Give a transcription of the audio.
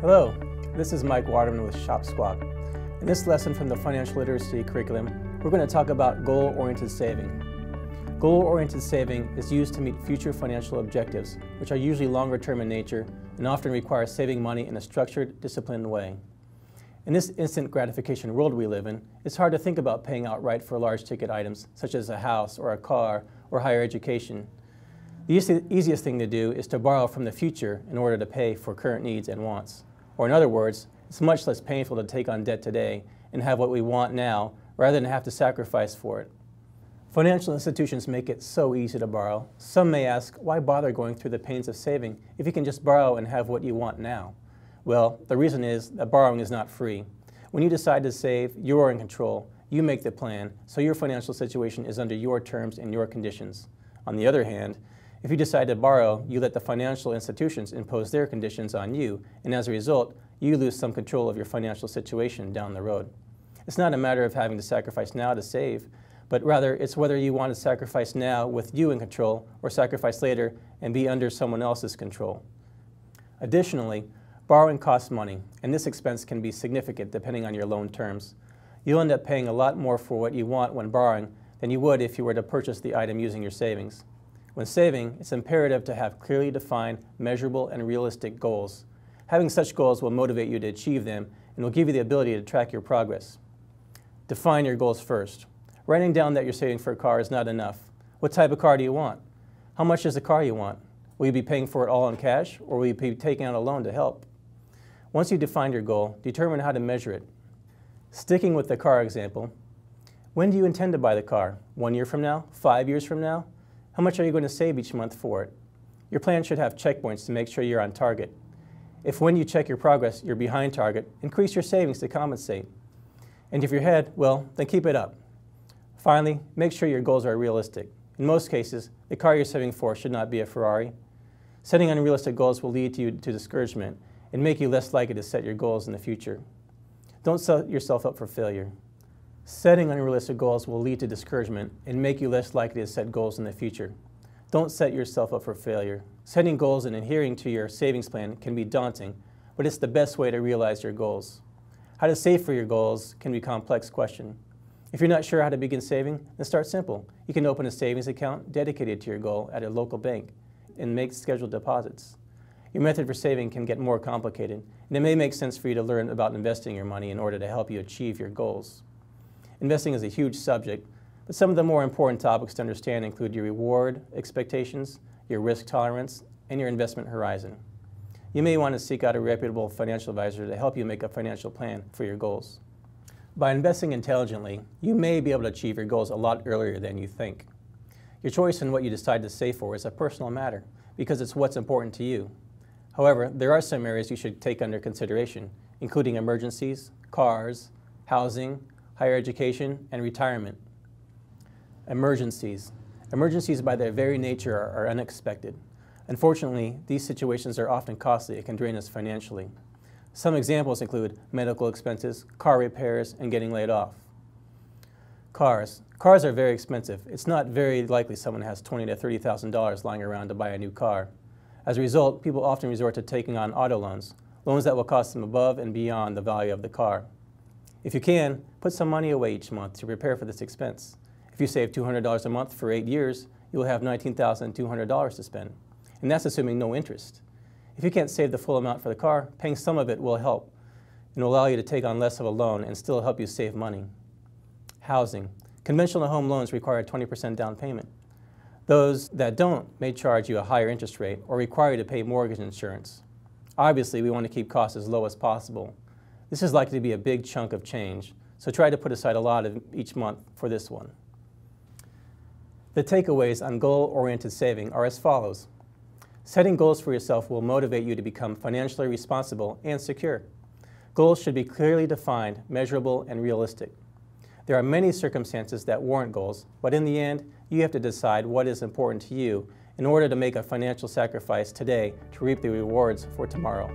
Hello, this is Mike Waterman with Shop Squawk. In this lesson from the Financial Literacy curriculum, we're going to talk about goal-oriented saving. Goal-oriented saving is used to meet future financial objectives, which are usually longer-term in nature and often require saving money in a structured, disciplined way. In this instant gratification world we live in, it's hard to think about paying outright for large ticket items, such as a house or a car or higher education. The easiest thing to do is to borrow from the future in order to pay for current needs and wants. Or in other words, it's much less painful to take on debt today and have what we want now rather than have to sacrifice for it. Financial institutions make it so easy to borrow. Some may ask, why bother going through the pains of saving if you can just borrow and have what you want now? Well, the reason is that borrowing is not free. When you decide to save, you are in control. You make the plan, so your financial situation is under your terms and your conditions. On the other hand, if you decide to borrow, you let the financial institutions impose their conditions on you, and as a result, you lose some control of your financial situation down the road. It's not a matter of having to sacrifice now to save, but rather it's whether you want to sacrifice now with you in control or sacrifice later and be under someone else's control. Additionally, borrowing costs money, and this expense can be significant depending on your loan terms. You'll end up paying a lot more for what you want when borrowing than you would if you were to purchase the item using your savings. When saving, it's imperative to have clearly defined, measurable, and realistic goals. Having such goals will motivate you to achieve them and will give you the ability to track your progress. Define your goals first. Writing down that you're saving for a car is not enough. What type of car do you want? How much is the car you want? Will you be paying for it all in cash, or will you be taking out a loan to help? Once you've defined your goal, determine how to measure it. Sticking with the car example, when do you intend to buy the car? 1 year from now? 5 years from now? How much are you going to save each month for it? Your plan should have checkpoints to make sure you're on target. If when you check your progress you're behind target, increase your savings to compensate. And if you're ahead, well, then keep it up. Finally, make sure your goals are realistic. In most cases, the car you're saving for should not be a Ferrari. Setting unrealistic goals will lead you to discouragement and make you less likely to set your goals in the future. Don't set yourself up for failure. Setting unrealistic goals will lead to discouragement and make you less likely to set goals in the future. Don't set yourself up for failure. Setting goals and adhering to your savings plan can be daunting, but it's the best way to realize your goals. How to save for your goals can be a complex question. If you're not sure how to begin saving, then start simple. You can open a savings account dedicated to your goal at a local bank and make scheduled deposits. Your method for saving can get more complicated, and it may make sense for you to learn about investing your money in order to help you achieve your goals. Investing is a huge subject, but some of the more important topics to understand include your reward expectations, your risk tolerance, and your investment horizon. You may want to seek out a reputable financial advisor to help you make a financial plan for your goals. By investing intelligently, you may be able to achieve your goals a lot earlier than you think. Your choice in what you decide to save for is a personal matter because it's what's important to you. However, there are some areas you should take under consideration, including emergencies, cars, housing, higher education, and retirement. Emergencies. Emergencies by their very nature are unexpected. Unfortunately, these situations are often costly and can drain us financially. Some examples include medical expenses, car repairs, and getting laid off. Cars. Cars are very expensive. It's not very likely someone has $20,000 to $30,000 lying around to buy a new car. As a result, people often resort to taking on auto loans, loans that will cost them above and beyond the value of the car. If you can, put some money away each month to prepare for this expense. If you save $200 a month for 8 years, you will have $19,200 to spend, and that's assuming no interest. If you can't save the full amount for the car, paying some of it will help and will allow you to take on less of a loan and still help you save money. Housing. Conventional home loans require a 20% down payment. Those that don't may charge you a higher interest rate or require you to pay mortgage insurance. Obviously, we want to keep costs as low as possible. This is likely to be a big chunk of change, so try to put aside a lot of each month for this one. The takeaways on goal-oriented saving are as follows. Setting goals for yourself will motivate you to become financially responsible and secure. Goals should be clearly defined, measurable, and realistic. There are many circumstances that warrant goals, but in the end, you have to decide what is important to you in order to make a financial sacrifice today to reap the rewards for tomorrow.